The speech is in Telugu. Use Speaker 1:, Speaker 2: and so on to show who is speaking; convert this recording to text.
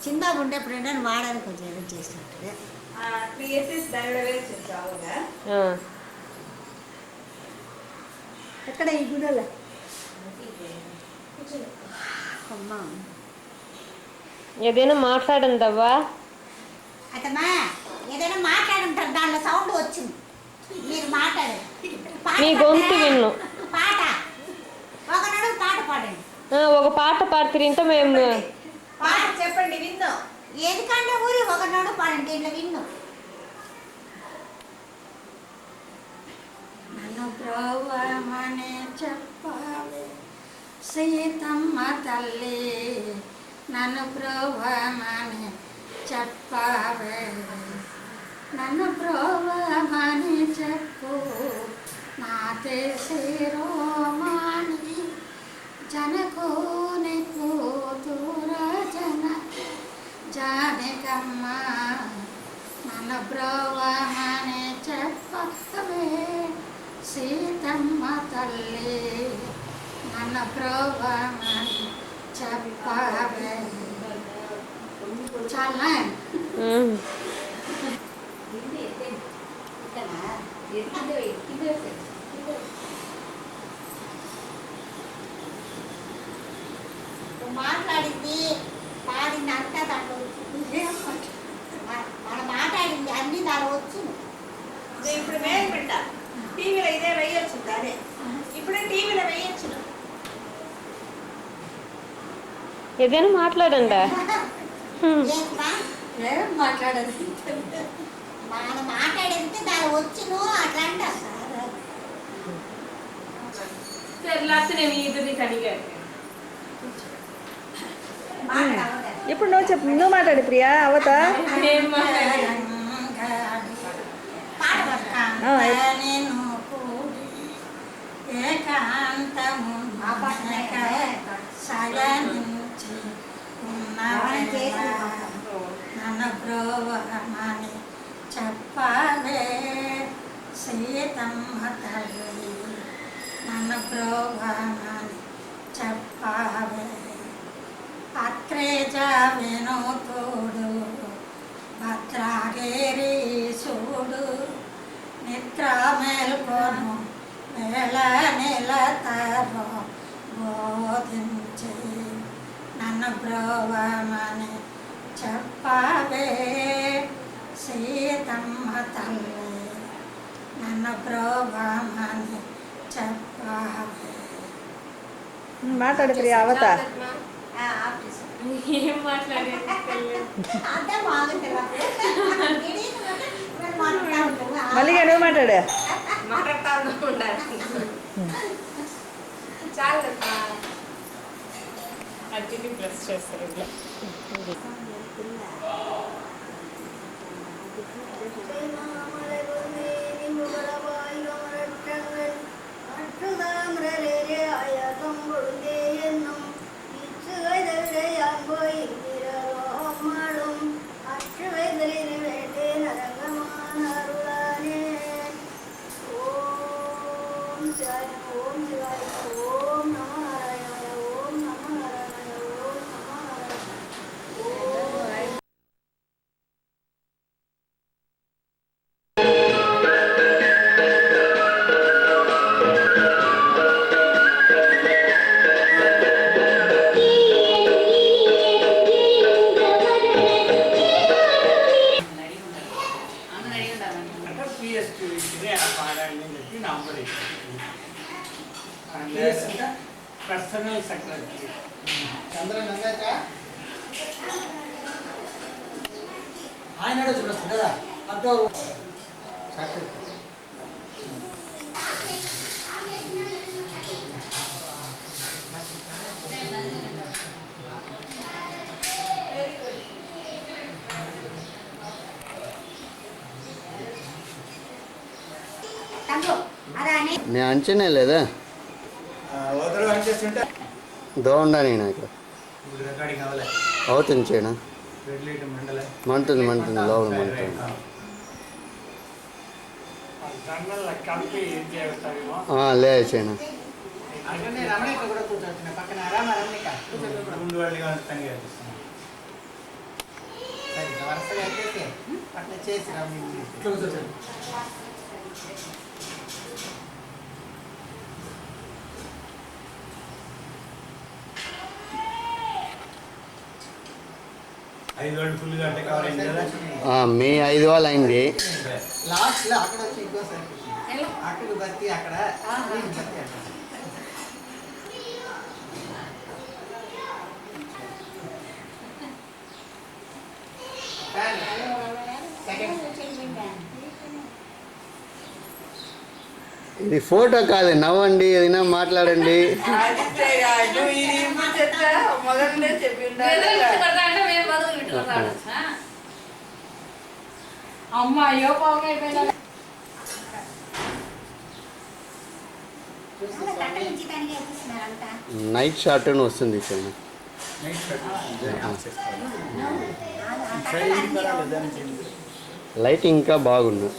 Speaker 1: చిన్నగా ఉండేప్పుడు నేను వాడడానికి కొంచెం ఏదో చేసినట్టు ఎక్కడ ఈ గుడలో అమ్మా
Speaker 2: ఏదైనా మాట్లాడందవ్వా
Speaker 1: అతమా ఏదైనా మాట్లాడుంటారు దానిలో సౌండ్ వచ్చింది మీరు మాట్లాడారు
Speaker 2: నీ గొంతు విన్ను
Speaker 1: పాట ఒకనాడు పాట పాడండి
Speaker 2: ఒక పాట పాడుతుంటే మేము
Speaker 1: పాట చెప్పండి విన్ను ఎందుకంటే ఊరి ఒకనాడు పాడండి దీంట్లో విన్ను నన్ను బ్రోవమని చెప్పాలి సీతమ్మ తల్లి నన్ను బ్రోవమని చెప్పావే నన్ను బ్రోవమని చెప్పు నా శిరోమణి జనకోని కూతుర జానకమ్మ నన్ను బ్రోవమని చెప్పవే సీతమ్మ తల్లి నన్ను బ్రోవమని చెప్పవే చాలా మాట్లాడింది పాడింది అంతా దాంట్లో మనం మాట్లాడింది అన్ని దాని వచ్చు ఇప్పుడు మేము పెట్టా టీవీలో ఇదే వేయొచ్చు అదే ఇప్పుడే టీవీలో వేయొచ్చు
Speaker 2: ఏదైనా మాట్లాడండి
Speaker 1: ఏం మాట్లాడదు మనం మాట్లాడితే దాని వచ్చును అట్లా అంటారు
Speaker 3: ఇప్పుడు నువ్వు చెప్పు నువ్వు మాట్లాడు ప్రియా అవత
Speaker 1: ఏకాంతము సగనించి నన్ను బ్రోవమని చెప్పాలే సీతమ్మ తల్లి నన్ను బ్రోవమని చెప్పాలే అత్రేజ వినోతుడు భద్రాగిరి చూడు నిద్ర మేల్కొను వేళ నిలతరో బోధించి నన్ను బ్రోవమని చెప్పవే సీతమ్మ తల్లి నన్ను బ్రోవమని చెప్పవే
Speaker 3: మాట్లాడు ప్రియా అవత
Speaker 2: ఏం మాట్లాడేది
Speaker 3: మళ్ళీ నువ్వు మాట్లాడు
Speaker 2: చాలా అతిథి ప్లస్ చేస్తారు ఇట్లా
Speaker 4: పర్సనల్ సెక్రటరీ ఆయన చూడొచ్చు కదా అక్టోబర్
Speaker 5: నేను అంచనే లేదా దోండా నేను ఇక్కడ అవుతుంది చేయనా మంటుంది లోపల మంటుంది లేదు చేయనా
Speaker 6: సరిగ్గా వరుసగా అయితే అట్లా చేసిరా
Speaker 4: ఇట్లా కూర్చోండి. ఐదు వాళ్ళు ఫుల్గా అంటే కవర్ అయింది కదా
Speaker 5: మీ 5 వాళ్ళు అయింది.
Speaker 6: లాస్ట్లో అక్కడ వచ్చి ఇంకోసారి అక్కడికి బతి అక్కడ బతి అక్కడ
Speaker 5: ఇది ఫోటో కాదు, నవ్వండి, ఏదైనా మాట్లాడండి.
Speaker 1: అమ్మాయో పాపం అయిపోయినా
Speaker 5: నైట్ షాట్ అని వస్తుంది ఇక్కడ. లైట్ ఇంకా బాగుంది.